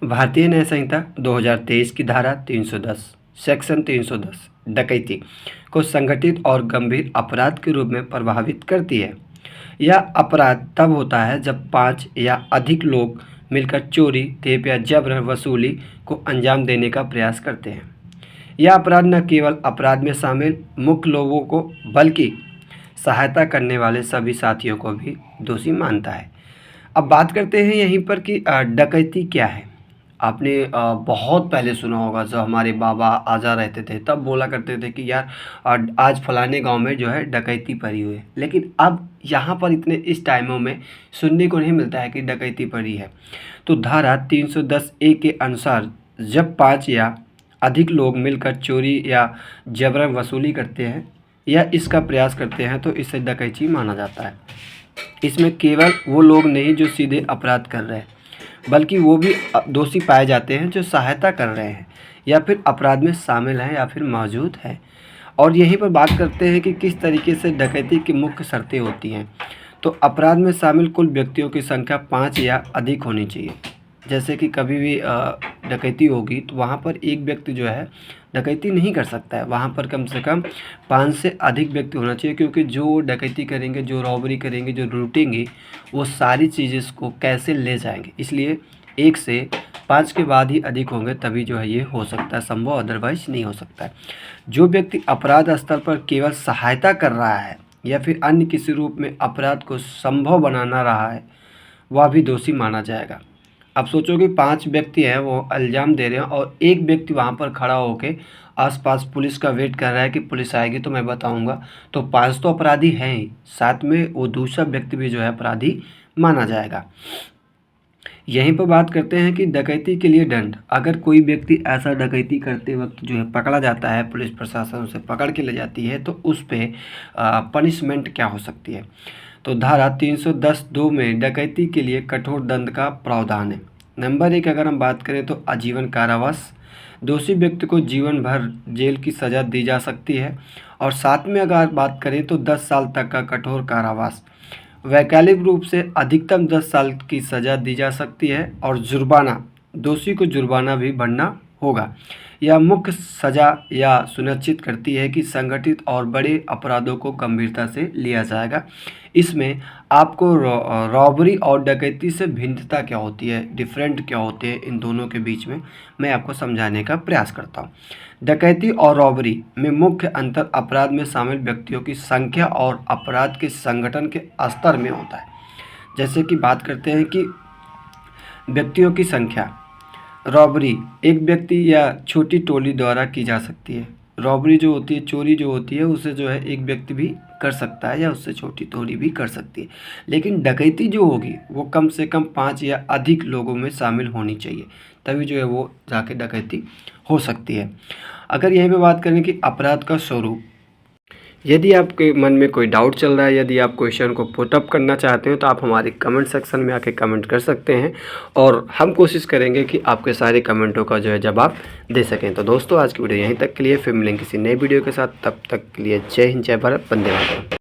भारतीय न्याय संहिता 2023 की धारा 310 सेक्शन 310 डकैती को संगठित और गंभीर अपराध के रूप में प्रभावित करती है। यह अपराध तब होता है जब 5 या अधिक लोग मिलकर चोरी, ठेप या जबर वसूली को अंजाम देने का प्रयास करते हैं। यह अपराध न केवल अपराध में शामिल मुख्य लोगों को बल्कि सहायता करने वाले सभी साथियों को भी दोषी मानता है। अब बात करते हैं यहीं पर कि डकैती क्या है। आपने बहुत पहले सुना होगा, जब हमारे बाबा आजा रहते थे तब बोला करते थे कि यार आज फलाने गांव में जो है डकैती पड़ी हुई है। लेकिन अब यहाँ पर इतने इस टाइमों में सुनने को नहीं मिलता है कि डकैती पड़ी है। तो धारा 310 ए के अनुसार जब 5 या अधिक लोग मिलकर चोरी या जबरन वसूली करते हैं या इसका प्रयास करते हैं तो इसे डकैती माना जाता है। इसमें केवल वो लोग नहीं जो सीधे अपराध कर रहे हैं, बल्कि वो भी दोषी पाए जाते हैं जो सहायता कर रहे हैं या फिर अपराध में शामिल हैं या फिर मौजूद हैं। और यहीं पर बात करते हैं कि किस तरीके से डकैती की मुख्य शर्तें होती हैं। तो अपराध में शामिल कुल व्यक्तियों की संख्या 5 या अधिक होनी चाहिए। जैसे कि कभी भी डकैती होगी तो वहाँ पर एक व्यक्ति जो है डकैती नहीं कर सकता है, वहाँ पर कम से कम 5 से अधिक व्यक्ति होना चाहिए। क्योंकि जो डकैती करेंगे, जो रॉबरी करेंगे, जो लूटेंगे, वो सारी चीज़ें को कैसे ले जाएंगे, इसलिए 1 से 5 के बाद ही अधिक होंगे तभी जो है ये हो सकता है संभव, अदरवाइज नहीं हो सकता है। जो व्यक्ति अपराध स्तर पर केवल सहायता कर रहा है या फिर अन्य किसी रूप में अपराध को संभव बनाना रहा है वह भी दोषी माना जाएगा। अब सोचो कि 5 व्यक्ति हैं, वो इल्ज़ाम दे रहे हैं और एक व्यक्ति वहाँ पर खड़ा होकर आसपास पुलिस का वेट कर रहा है कि पुलिस आएगी तो मैं बताऊंगा। तो 5 तो अपराधी हैं ही, साथ में वो दूसरा व्यक्ति भी जो है अपराधी माना जाएगा। यहीं पर बात करते हैं कि डकैती के लिए दंड। अगर कोई व्यक्ति ऐसा डकैती करते वक्त जो है पकड़ा जाता है, पुलिस प्रशासन उसे पकड़ के ले जाती है, तो उस पर पनिशमेंट क्या हो सकती है। तो धारा 310(2) में डकैती के लिए कठोर दंड का प्रावधान है। नंबर 1 अगर हम बात करें तो आजीवन कारावास, दोषी व्यक्ति को जीवन भर जेल की सज़ा दी जा सकती है। और साथ में अगर बात करें तो 10 साल तक का कठोर कारावास, वैकल्पिक रूप से अधिकतम 10 साल की सज़ा दी जा सकती है। और जुर्माना, दोषी को जुर्माना भी भरना होगा। यह मुख्य सज़ा या सुनिश्चित करती है कि संगठित और बड़े अपराधों को गंभीरता से लिया जाएगा। इसमें आपको रॉबरी और डकैती से भिन्नता क्या होती है, डिफरेंट क्या होते हैं इन दोनों के बीच में, मैं आपको समझाने का प्रयास करता हूँ। डकैती और रॉबरी में मुख्य अंतर अपराध में शामिल व्यक्तियों की संख्या और अपराध के संगठन के स्तर में होता है। जैसे कि बात करते हैं कि व्यक्तियों की संख्या, रॉबरी एक व्यक्ति या छोटी टोली द्वारा की जा सकती है। रॉबरी जो होती है, चोरी जो होती है, उसे जो है एक व्यक्ति भी कर सकता है या उससे छोटी टोली भी कर सकती है। लेकिन डकैती जो होगी वो कम से कम 5 या अधिक लोगों में शामिल होनी चाहिए, तभी जो है वो जाके डकैती हो सकती है। अगर यहीं पे बात करें कि अपराध का स्वरूप, यदि आपके मन में कोई डाउट चल रहा है, यदि आप क्वेश्चन को पुटअप करना चाहते हो तो आप हमारे कमेंट सेक्शन में आके कमेंट कर सकते हैं और हम कोशिश करेंगे कि आपके सारे कमेंटों का जो है जवाब दे सकें। तो दोस्तों आज की वीडियो यहीं तक के लिए, फिर मिलेंगे किसी नए वीडियो के साथ। तब तक के लिए जय हिंद, जय भारत, वंदे मातरम।